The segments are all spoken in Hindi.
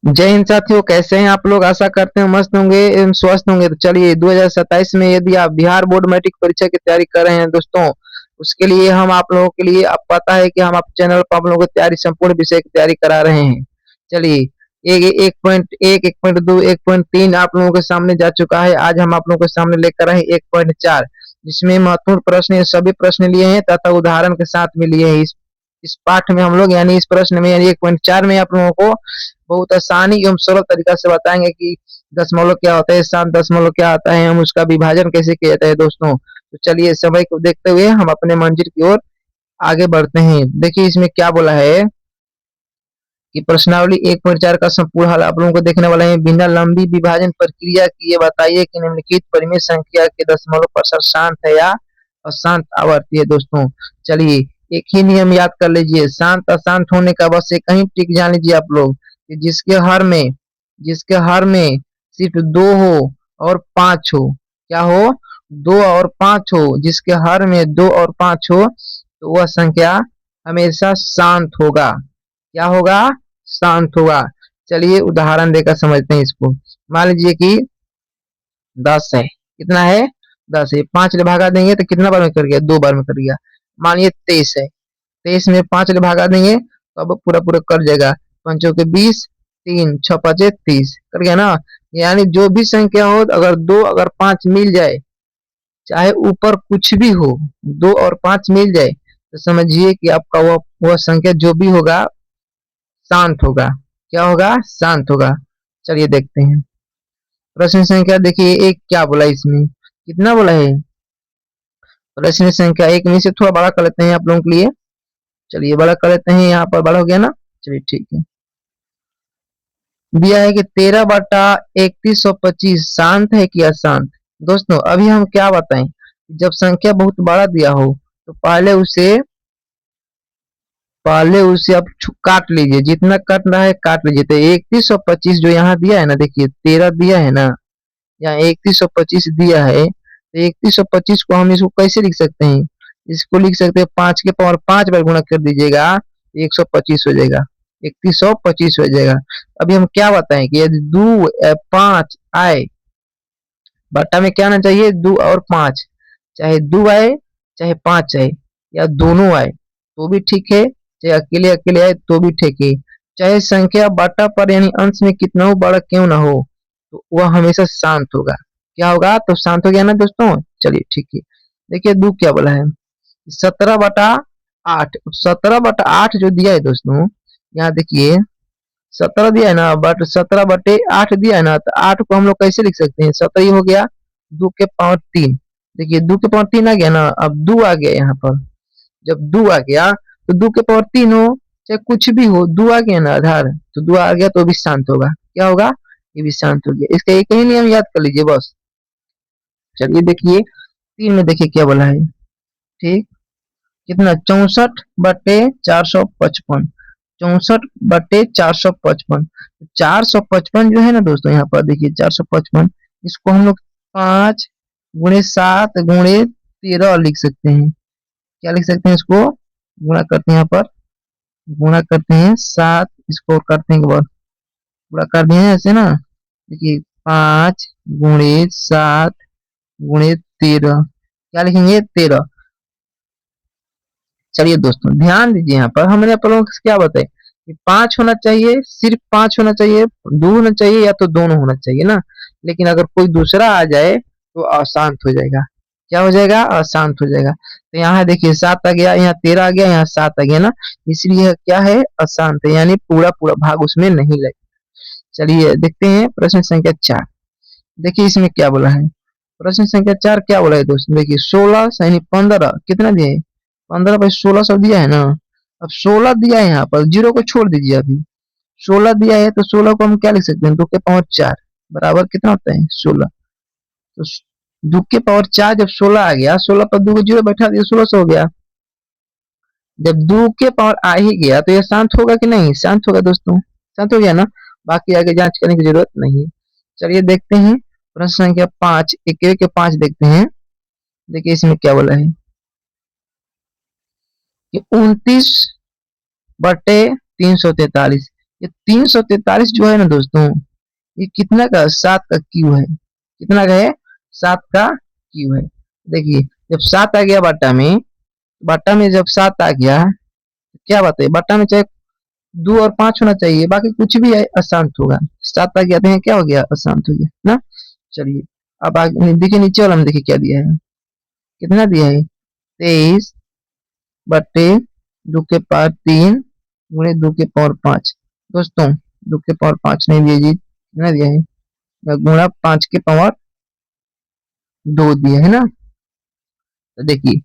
जय हिंद साथियों, कैसे हैं आप लोग। आशा करते हैं मस्त होंगे एवं स्वस्थ होंगे। तो चलिए 2027 में यदि आप बिहार बोर्ड मैट्रिक परीक्षा की तैयारी कर रहे हैं दोस्तों, उसके लिए हम आप लोगों के लिए, आप पता है कि हम आप चैनल पर आप लोगों को तैयारी संपूर्ण विषय की तैयारी करा रहे हैं। चलिए एक 1.1, 1.2, 1.3 आप लोगों के सामने जा चुका है। आज हम आप लोगों के सामने लेकर आए 1.4, जिसमें महत्वपूर्ण प्रश्न सभी प्रश्न लिए हैं तथा उदाहरण के साथ में लिए हैं। इस पाठ में हम लोग यानी इस प्रश्न में यानी 1.4 में आप लोगों को बहुत आसानी एवं सरल तरीका से बताएंगे कि दशमलव क्या होता है, शांत दशमलव क्या होता है, हम उसका विभाजन कैसे किया जाता है दोस्तों। तो चलिए समय को देखते हुए हम अपने मंजिल की ओर आगे बढ़ते हैं। देखिए इसमें क्या बोला है कि प्रश्नावली 1.4 का संपूर्ण हल आप लोगों को देखने वाला है। बिना लंबी विभाजन प्रक्रिया की ये बताइए कि निम्नलिखित परिमेय संख्या के दशमलव प्रसार शांत है या अशांत आवर्ती है दोस्तों। चलिए एक ही नियम याद कर लीजिए, शांत अशांत होने का बस एक ही ट्रिक जान लीजिए आप लोग कि जिसके हर में सिर्फ दो हो और पांच हो, क्या हो, दो और पांच हो, जिसके हर में दो और पांच हो तो वह संख्या हमेशा शांत होगा। क्या होगा, शांत होगा। चलिए उदाहरण देकर समझते हैं इसको। मान लीजिए कि 10 है, कितना है, 10 है, 5 से भागा देंगे तो कितना बार में कर गया, 2 बार में कर गया। मानिए 23 है, 23 में 5 से भागा देंगे तो अब पूरा पूरा कर जाएगा। पंचों के 20, 3 6 5 30 कर गया ना। यानी जो भी संख्या हो, अगर 2 अगर 5 मिल जाए, चाहे ऊपर कुछ भी हो, 2 और 5 मिल जाए तो समझिए कि आपका वह संख्या जो भी होगा शांत होगा। क्या होगा, शांत होगा। चलिए देखते हैं प्रश्न संख्या। देखिए एक क्या बोला, इसमें कितना बोला है। प्रश्न संख्या एक में से थोड़ा बड़ा कर लेते हैं आप लोगों के लिए। चलिए बड़ा कर लेते हैं, यहाँ पर बड़ा हो गया ना। चलिए ठीक है। दिया है कि 13/3125 शांत है कि अशांत। दोस्तों अभी हम क्या बताएं, जब संख्या बहुत बड़ा दिया हो तो पहले उसे आप काट लीजिए, जितना काट रहा है काट लीजिए। तो 3125 जो यहाँ दिया है ना, देखिए 13 दिया है ना, यहाँ 3125 दिया है। तो 3125 को हम इसको कैसे लिख सकते हैं, इसको लिख सकते हैं 5 के पावर 5 बार गुणा कर दीजिएगा, 125 हो जाएगा, 3125 हो जाएगा। अभी हम क्या बताएं कि यदि 2 या 5 आए, बट्टा में क्या आना चाहिए, 2 और 5, चाहे 2 आए चाहे 5 आए या दोनों आए तो भी ठीक है, चाहे अकेले अकेले आए तो भी ठीक है। चाहे संख्या बट्टा पर यानी अंश में कितना हो बड़ा क्यों ना हो, तो वह हमेशा शांत होगा। क्या होगा, तो शांत हो गया ना दोस्तों। चलिए ठीक है। देखिए दो क्या बोला है, 17/8। 17/8 जो दिया है दोस्तों, यहाँ देखिए 17 दिया है ना, बट 17/8 दिया है ना, तो 8 को हम लोग कैसे लिख सकते हैं, 17 ही हो गया, 2 के पावर 3। देखिए 2 के पावर 3 आ गया ना, अब 2 आ गया यहाँ पर। जब 2 आ गया तो 2 के पावर 3 हो चाहे कुछ भी हो, 2 आ गया ना आधार, तो 2 आ गया तो भी शांत होगा। क्या होगा, ये भी शांत हो गया। इसका एक ही नियम याद कर लीजिए बस। चलिए देखिए 3 में देखिए क्या बोला है। ठीक, कितना, 64/455। 64/455। 455 जो है ना दोस्तों, यहाँ पर देखिए 455, इसको हम लोग 5 × 7 × 13 लिख सकते हैं। क्या लिख सकते हैं, इसको गुणा करते हैं, यहाँ पर गुणा करते हैं 7, इसको करते हैं के बाद गुणा कर दिए हैं ऐसे ना। देखिए 5 × 7 × 13, क्या लिखेंगे, 13। चलिए दोस्तों ध्यान दीजिए, यहाँ पर हमने आप लोगों को क्या बताया कि 5 होना चाहिए, सिर्फ 5 होना चाहिए, 2 होना चाहिए या तो दोनों होना चाहिए ना। लेकिन अगर कोई दूसरा आ जाए तो अशांत हो जाएगा। क्या हो जाएगा, अशांत हो जाएगा। तो यहाँ देखिए 7 आ गया, यहाँ 13 आ गया, यहाँ 7 आ गया ना, इसलिए क्या है, अशांत है, यानी पूरा पूरा भाग उसमें नहीं लगेगा। चलिए देखते हैं प्रश्न संख्या 4। देखिए इसमें क्या बोला है। प्रश्न संख्या 4 क्या बोला है दोस्तों, देखिए 16 यानी 15 कितना दिया है, 15/16 सब दिया है ना। अब 16 दिया है, यहाँ पर जीरो को छोड़ दीजिए। अभी 16 दिया है तो 16 को हम क्या लिख सकते हैं, 2 के पावर 4 बराबर कितना होता है, 16। तो 2 के पावर 4 जब 16 आ गया, 16 पर 2 को जीरो बैठा दिया, 16 हो गया। जब 2 के पावर आ ही गया तो यह शांत होगा कि नहीं, शांत होगा दोस्तों, शांत हो गया ना। बाकी आगे जांच करने की जरूरत नहीं है। चलिए देखते हैं प्रश्न संख्या 5, एक एक के 5 देखते हैं। देखिए इसमें क्या बोला है कि 29/343। ये 343 जो है ना दोस्तों, ये कितना का 7 का क्यू है। कितना का है? 7 का क्यू है। देखिए जब 7 आ गया बाटा में जब 7 आ गया तो क्या बात है, बाटा में चाहे 2 और 5 होना चाहिए, बाकी कुछ भी है अशांत होगा। 7 आ गया तो यहाँ क्या हो गया? अशांत हो गया ना। चलिए अब आगे देखिए, नीचे वाला में देखिए क्या दिया है। कितना दिया है? 23 बटे 2 के पावर 3 गुणे 2 के पावर 5। दोस्तों 2 के पावर 5 नहीं दिया जी, कितना दिया है? गुणा 5 के पावर 2 दिया है ना। तो देखिए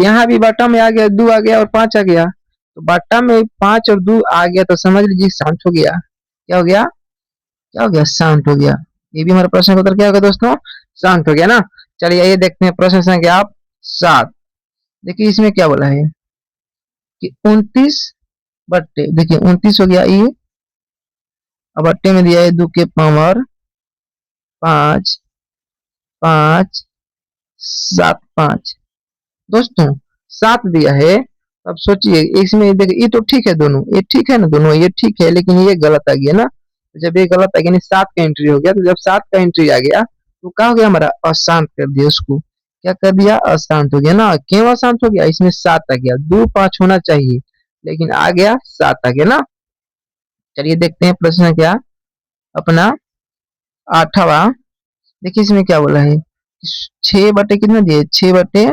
यहाँ भी बाटा में आ गया, 2 आ गया और 5 आ गया। तो बाटा में 5 और 2 आ गया तो समझ लीजिए शांत हो गया। क्या हो गया? क्या हो गया? शांत हो गया। ये भी हमारे प्रश्न का उत्तर क्या होगा दोस्तों? शांत हो गया ना। चलिए ये देखते हैं प्रश्न संख्या आप 7। देखिए इसमें क्या बोला है कि 29 बट्टे, देखिए 29 हो गया ये, अब बट्टे में दिया है 2 के पावर 5 5 7 5। दोस्तों 7 दिया है। अब सोचिए इसमें देखिए, ये तो ठीक है, दोनों ये ठीक है ना, दोनों ये ठीक है, लेकिन ये गलत आ गया ना। तो जब ये गलत आ गया, 7 का एंट्री हो गया, तो जब 7 का एंट्री आ गया तो क्या हो गया हमारा? अशांत कर दिया उसको। क्या कर दिया? अशांत हो गया ना। क्यों अशांत हो गया? इसमें 7 आ गया, 2 5 होना चाहिए, लेकिन आ गया 7 आ गया ना। चलिए देखते हैं प्रश्न क्या अपना 8वां। देखिए इसमें क्या बोला है, 6 बटे कितना दिए? 6 बटे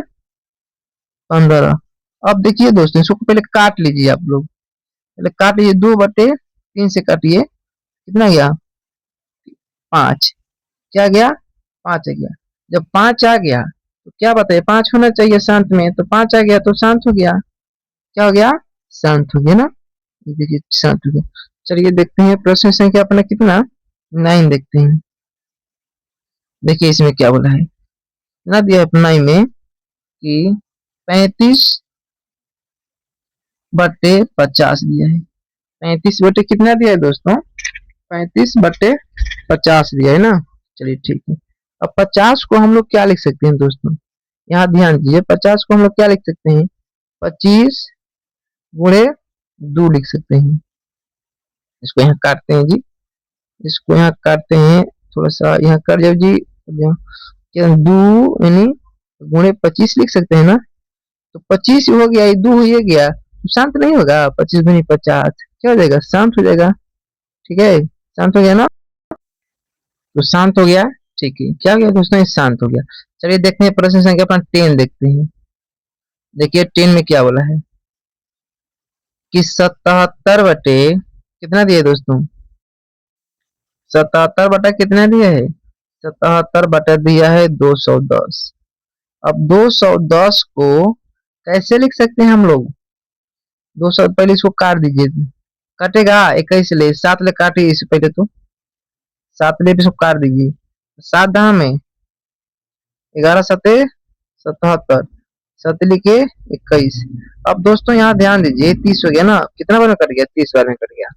15। अब देखिए दोस्तों इसको पहले काट लीजिए आप लोग, पहले काट लीजिए, 2/3 से काटिए, कितना गया? 5। क्या गया? 5 आ गया। जब 5 आ गया तो क्या बताइए, 5 होना चाहिए शांत में, तो 5 आ गया तो शांत हो गया। क्या हो गया? शांत हो गया ना। ये देखिए शांत हो गया। चलिए देखते हैं प्रश्न संख्या अपना कितना 9 देखते हैं। देखिए इसमें क्या बोला है, ना दिया है 9 में कि 35/50 दिया है। 35 बटे कितना दिया है दोस्तों? 35/50 दिया है ना। चलिए ठीक है। अब 50 को हम लोग क्या लिख सकते हैं दोस्तों? यहाँ ध्यान दीजिए, 50 को हम लोग क्या लिख सकते हैं? 25 गुणे 2 लिख सकते हैं। इसको यहाँ काटते हैं जी, इसको यहाँ काटते हैं, थोड़ा सा यहाँ कर जाओ जी। 2 यानी गुणे 25 लिख सकते हैं ना। तो 25 हो गया, ये 2 हो गया तो शांत नहीं होगा। 25 गुनी 50 क्या हो जाएगा? शांत हो जाएगा। ठीक है, शांत हो गया ना। तो शांत हो गया। ठीक है, क्या हो गया दोस्तों? ये शांत हो गया। चलिए देखते हैं प्रश्न संख्या अपना 10 देखते हैं। देखिए 10 में क्या बोला है कि 77 बटे कितना दिया है दोस्तों? 77 बटा कितना दिया है? 77 बटा दिया है 210। अब 210 को कैसे लिख सकते हैं हम लोग? 200 पहले इसको काट दीजिए, कटेगा 21 ले 7 ले काटिए इससे पहले तो, 7 ले इसको काट दीजिए। 7 दहा में 11 7 77, 7 लिखे 21। अब दोस्तों यहाँ ध्यान दीजिए, 30 हो गया ना। कितना बार में कट गया? 30 बार में कट गया।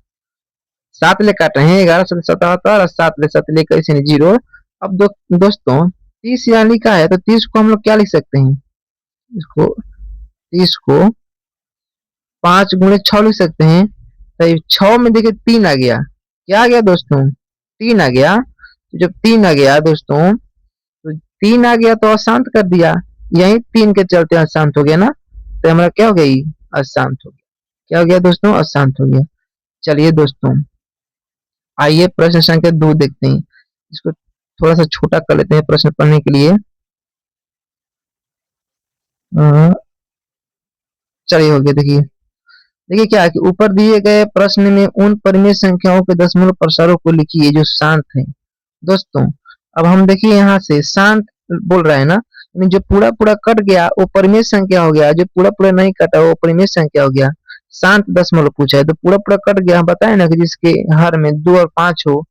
7 ले काट रहे हैं, 11 7 77 और 7 ले 21 यानी 0। अब दोस्तों 30 यहाँ लिखा है, तो 30 को हम लोग क्या लिख सकते हैं? इसको 30 को 5 गुणे 6 लिख सकते हैं। तो 6 में देखिए 3 आ गया। क्या आ गया दोस्तों? 3 आ गया। तो जब 3 आ गया दोस्तों, तो 3 आ गया तो अशांत कर दिया, यही 3 के चलते अशांत हो गया ना। तो हमारा क्या हो गई? अशांत हो गया। क्या हो गया दोस्तों? अशांत हो गया। चलिए दोस्तों आइए प्रश्न संख्या 2 देखते हैं। इसको थोड़ा सा छोटा कर लेते हैं प्रश्न पढ़ने के लिए। चलिए हो गया। देखिए देखिए क्या है कि ऊपर दिए गए प्रश्न में उन परिमेय संख्याओं के दशमलव प्रसारों को लिखिए जो शांत है। दोस्तों अब हम देखिए यहाँ से शांत बोल रहा है ना, यानी जो पूरा पूरा कट गया वो परिमेय संख्या हो गया, जो पूरा पूरा नहीं कटा वो परिमेय संख्या हो गया। शांत दशमलव पूछा है तो पूरा पूरा कट गया, हम बताए ना कि जिसके हर में 2 और 5 हो,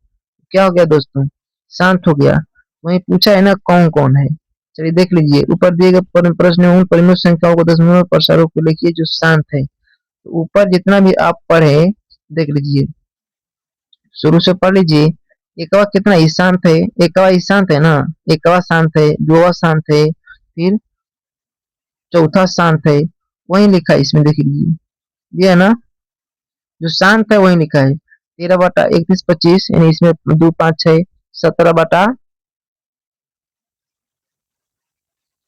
क्या हो गया दोस्तों? शांत हो गया। वही पूछा है ना कौन कौन है। चलिए देख लीजिए, ऊपर दिए गए प्रश्न में उन परिमेय संख्याओं को दशमलव प्रसारों को लिखिए जो शांत है। तो ऊपर जितना भी आप पढ़े देख लीजिए, शुरू से पढ़ लीजिए। एकवा कितना ही शांत है? एकवा ही शांत है ना। एकवा शांत है, दोवा शांत है, फिर चौथा शांत है। वही लिखा है इसमें देख लीजिए, ये है ना, जो शांत है वही लिखा है। 13/31 25, यानी इसमें 2 5 6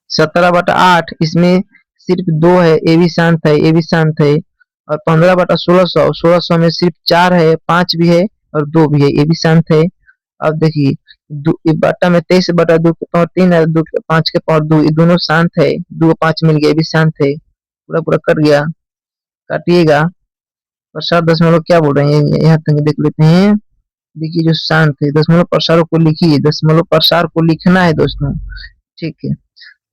17/8, इसमें सिर्फ 2 है, ये भी शांत है, ये भी शांत है। और 15/1600, 1600 में सिर्फ 4 है, 5 भी है और 2 भी है, ये भी शांत है। अब देखिए बट्टा में 23/2 के पावर 3 है, 2 के 5 के पावर 2, ये दोनों शांत है। 2 5 मिल गया, ये भी शांत है। पूरा पूरा कट गया, काटिएगा। प्रसार दशमलव क्या बोल रहे हैं, यहाँ तक देख लेते हैं। देखिए जो शांत है, दशमलव प्रसार को लिखिए, दशमलव प्रसार को लिखना है दोस्तों, ठीक है।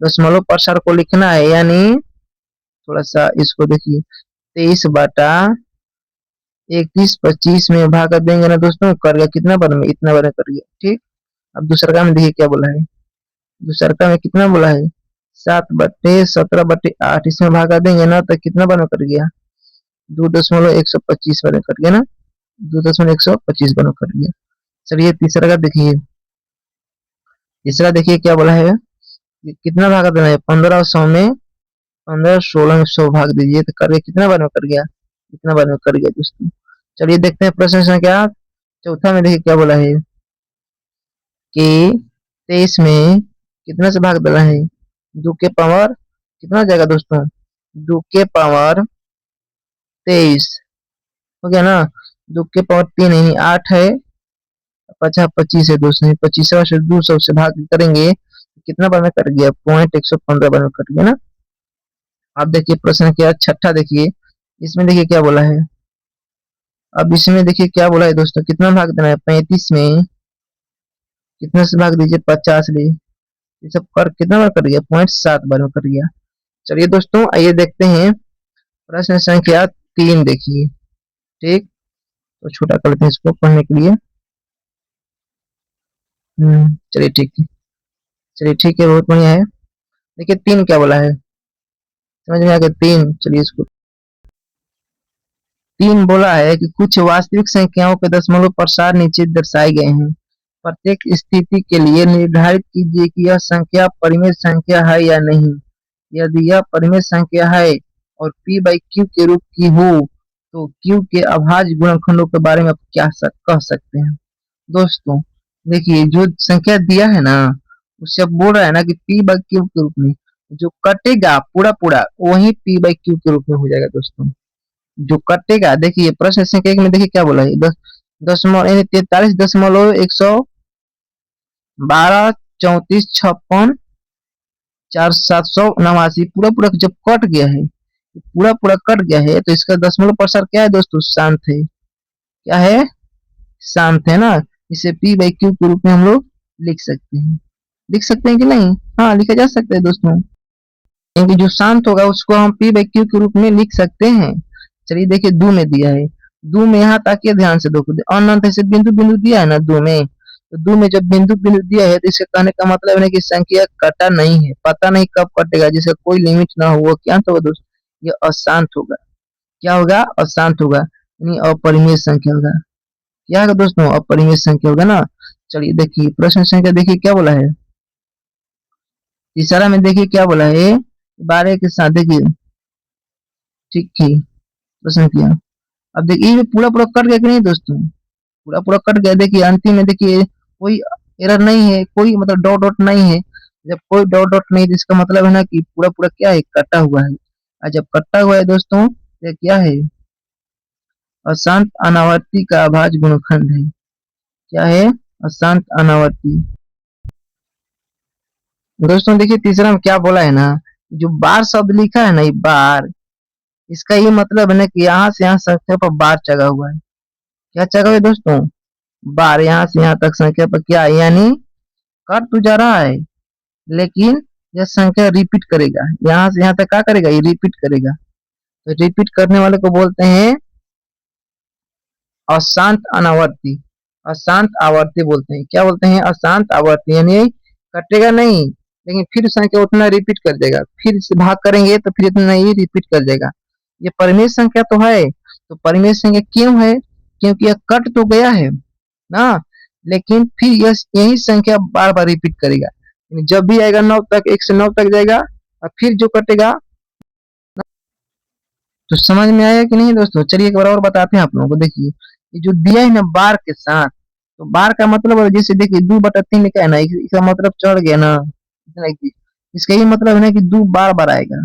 दशमलव प्रसार को लिखना है, यानी थोड़ा सा इसको देखिए, 23/31 में भाग कर देंगे ना दोस्तों, कर गया कितना बार में, इतना बार में कर गया, ठीक। अब दूसरा का में देखिए क्या बोला है, दूसरा का में कितना बोला है, 7/17/8, इसमें भाग कर देंगे ना तो कितना बार में कर गया, 2.125 बार में कर गया ना, 2.125 बार में कर गया। चलिए तीसरा का देखिए, तीसरा देखिए क्या बोला है, कितना भाग देना है, 1500 में 15 16 में 100 भाग दीजिए तो कर गया कितना बार में कर गया, कितना बार में कर गया दोस्तों। चलिए देखते हैं प्रश्न संख्या चौथा में, देखिए क्या बोला है कि 23 में कितना से भाग देना है, 2 के पावर कितना हो जाएगा दोस्तों, 2 के पावर 23 हो गया ना, 2 के पावर 3 नहीं 8 है, 25 है दोस्तों, 25 से 200 से भाग करेंगे कितना बार में कर गया, 115 बार में कर गया ना। अब देखिए प्रश्न क्या छठा, देखिए इसमें देखिए क्या बोला है। अब इसमें देखिए क्या बोला है दोस्तों, कितना भाग देना है, 35 में कितने से भाग दीजिए, 50 ले, ये सब कर कितना बार कर गया, 0.7 बार में कर गया। चलिए दोस्तों आइए देखते हैं प्रश्न संख्या 3, देखिए ठीक, तो छोटा कर लेते हैं इसको पढ़ने के लिए। चलिए ठीक है, चलिए ठीक है, बहुत बढ़िया है। देखिए 3 क्या बोला है, समझ में आ गया 3। चलिए इसको 3 बोला है कि कुछ वास्तविक संख्याओं के दशमलव प्रसार नीचे दर्शाए गए हैं। प्रत्येक स्थिति के लिए निर्धारित कीजिए कि यह संख्या परिमेय संख्या है या नहीं। यदि यह परिमेय संख्या है और p/q के रूप की हो तो q के अभाज्य गुणनखंडों के बारे में आप क्या कह सकते हैं। दोस्तों देखिए जो संख्या दिया है ना, उससे अब बोल रहा है ना कि p/q के रूप में, जो कटेगा पूरा पूरा वही p/q के रूप में हो जाएगा दोस्तों, जो कटेगा। देखिए प्रश्न संख्या 1 में देखिए क्या बोला है, 43.112 34 56 4789, पूरा पूरा जब कट गया है, पूरा पूरा कट गया है तो इसका दशमलव प्रसार क्या है दोस्तों, शांत है। क्या है, शांत है ना। इसे p/q के रूप में हम लोग लिख सकते हैं, लिख सकते हैं कि नहीं, हाँ लिखा जा सकता है दोस्तों, क्योंकि जो शांत होगा उसको हम p/q के रूप में लिख सकते हैं। चलिए देखिए 2 में दिया है, 2 में यहाँ ताकि ध्यान से देखो, अनंत से बिंदु बिंदु दिया है ना 2 में, तो 2 में जब बिंदु बिंदु दिया है तो इसके कहने का मतलब है कि संख्या कटा नहीं है, पता नहीं कब कटेगा, जिसका कोई लिमिट ना हो, वो क्या होगा दोस्तों, ये अशांत होगा। क्या होगा, अशांत होगा, यानी अपरिमेय संख्या होगा। क्या होगा दोस्तों, अपरिमेय संख्या होगा ना। चलिए देखिए प्रश्न संख्या देखिए क्या बोला है, तीसरा में देखिए क्या बोला है, 12 के साथ देखिए, ठीक है प्रश्न किया। अब देखिए ये पूरा पूरा कट गया कि नहीं दोस्तों, पूरा पूरा कट गया। देखिए अंतिम में देखिए कोई एरर नहीं है, कोई मतलब डॉट डॉट नहीं है। जब कोई डॉट डॉट नहीं तो इसका मतलब है ना कि पूरा पूरा क्या है, कटा हुआ है। और जब कटा हुआ है दोस्तों ये क्या है, अशांत अनावर्ती का अभाज्य गुणनखंड है। क्या है, अशांत अनावर्ती। दोस्तों देखिए तीसरा में क्या बोला है ना, जो बार शब्द लिखा है ना, ये बार, इसका ये मतलब है ना कि यहाँ से यहाँ संख्या पर बार चढ़ा हुआ है। क्या चढ़ा हुआ है दोस्तों, बार, यहाँ से यहाँ तक संख्या पर क्या है, यानी कट तो जा रहा है लेकिन यह संख्या रिपीट करेगा, यहाँ से यहाँ तक क्या करेगा, ये रिपीट करेगा। तो रिपीट करने वाले को बोलते हैं अशांत अनावर्ती, अशांत आवर्ती बोलते हैं। क्या बोलते हैं, अशांत आवर्ती, यानी कटेगा नहीं लेकिन फिर संख्या उतना रिपीट कर देगा, फिर से भाग करेंगे तो फिर इतना ही रिपीट कर देगा। ये परिमेय संख्या तो है, तो परिमेय संख्या क्यों है, क्योंकि यह कट तो गया है ना, लेकिन फिर यही संख्या बार बार रिपीट करेगा। जब भी आएगा 9 तक, 1 से 9 तक जाएगा और फिर जो कटेगा। तो समझ में आया कि नहीं दोस्तों, चलिए एक बार और बताते हैं आप लोगों को। देखिए ये जो दिया है ना बार के साथ, तो बार का मतलब है जैसे देखिए 2/3 लिखा है ना, इसका मतलब चढ़ गया ना इतना इसका ये मतलब है ना कि दो बार बार आएगा,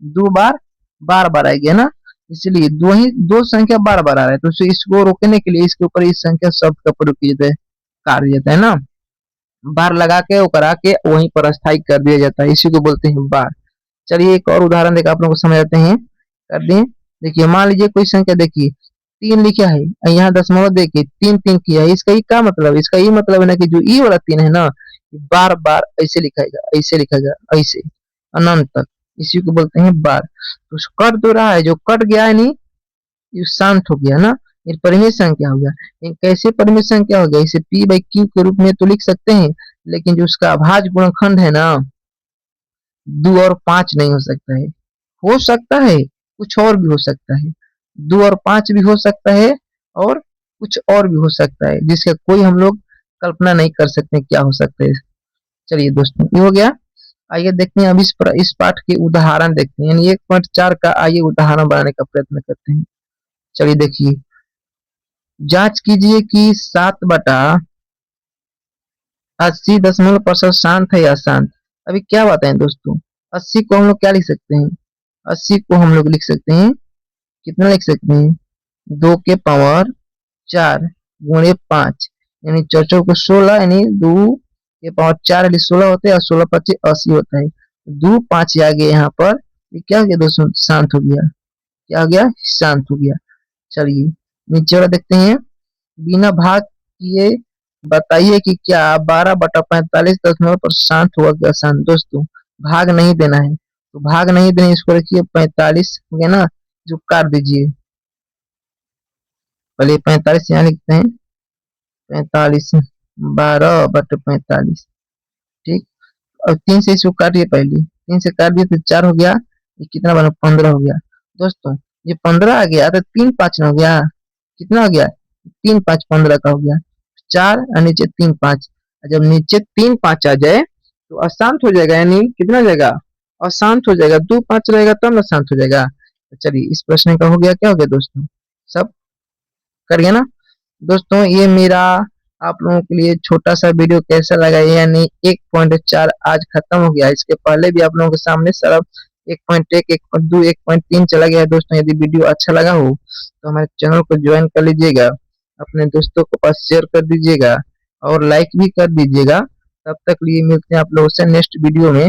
दो बार बार बार आएगी है ना, इसलिए दो संख्या बार बार आ रहा है, तो इसको रोकने के लिए इसके ऊपर इस संख्या शब्द का प्रयोग किया जाता है, कार्य जाता है ना, बार लगा के वो करा के वहीं पर अस्थायी कर दिया जाता है, इसी को बोलते हैं बार। चलिए एक और उदाहरण देकर आप लोगों को समझाते हैं, कर दिए। देखिए मान लीजिए कोई संख्या देखिए 3 लिखा है और यहाँ दशमलव देखिए 3 3 किया है, इसका ये क्या मतलब, इसका ये मतलब है ना कि जो ई वाला 3 है ना, बार बार ऐसे लिखाएगा, ऐसे लिखेगा, ऐसे अनंत तक, इसी को बोलते हैं बार। तो कट तो रहा है, जो कट गया है नहीं ये शांत हो गया ना, ये परिमेय संख्या हो गया। ये कैसे परिमेय संख्या हो गया, इसे पी बाई क्यू के रूप में तो लिख सकते हैं, लेकिन जो उसका अभाज्य गुणनखंड है ना 2 और 5 नहीं हो सकता है कुछ और भी हो सकता है, 2 और 5 भी हो सकता है और कुछ और भी हो सकता है, जिसका कोई हम लोग कल्पना नहीं कर सकते क्या हो सकता है। चलिए दोस्तों ये हो गया। आइए देखते हैं अब इस पाठ के उदाहरण देखते हैं, यानी 1.4 का आइए उदाहरण बनाने का प्रयत्न करते हैं। चलिए देखिए, जांच कीजिए कि 7/80.% शांत है या अशांत। अभी क्या बताएं दोस्तों, 80 को हम लोग क्या लिख सकते हैं, 80 को हम लोग लिख सकते हैं, कितना लिख सकते हैं, 2 के पावर 4 गुणे 5, यानी चौचौ को 16, यानी 2 के पावर 4 यानी 16 होते हैं और 16 × 5 = 80 होता है। 2 5 आ गया यहाँ पर, ये क्या हो गया दोस्तों, शांत हो गया, क्या हो गया, शांत हो गया। चलिए नीचे वाला देखते हैं, बिना भाग किए बताइए कि क्या 12/45 शांत हुआ क्या शांत। दोस्तों भाग नहीं देना है, तो भाग नहीं देना, इसको रखिए 45 हो गया ना, जो काट दीजिए, पहले 45 यहाँ लिखते हैं, 45 12/45, ठीक। और 3 से इसको काटिए, पहले 3 से काट दिए तो 4 हो गया, ये कितना बना 15 हो गया। दोस्तों ये 15 आ गया तो 3 5 ना हो गया, कितना हो गया 3 5 15 का हो गया, 4 और नीचे 3 5, जब नीचे 3 5 आ जाए तो अशांत हो जाएगा, यानी कितना हो जाएगा, अशांत हो जाएगा, 2 5 रहेगा तब ना शांत हो जाएगा। तो चलिए इस प्रश्न का हो गया, क्या हो गया दोस्तों, सब कर गया ना। दोस्तों ये मेरा आप लोगों के लिए छोटा सा वीडियो कैसा लगा, यानी 1.4 आज खत्म हो गया, इसके पहले भी आप लोगों के सामने सिर्फ 1.1 1.2 1.3 चला गया है। दोस्तों यदि वीडियो अच्छा लगा हो तो हमारे चैनल को ज्वाइन कर लीजिएगा, अपने दोस्तों के पास शेयर कर दीजिएगा और लाइक भी कर दीजिएगा। तब तक लिए मिलते हैं आप लोगों से नेक्स्ट वीडियो में।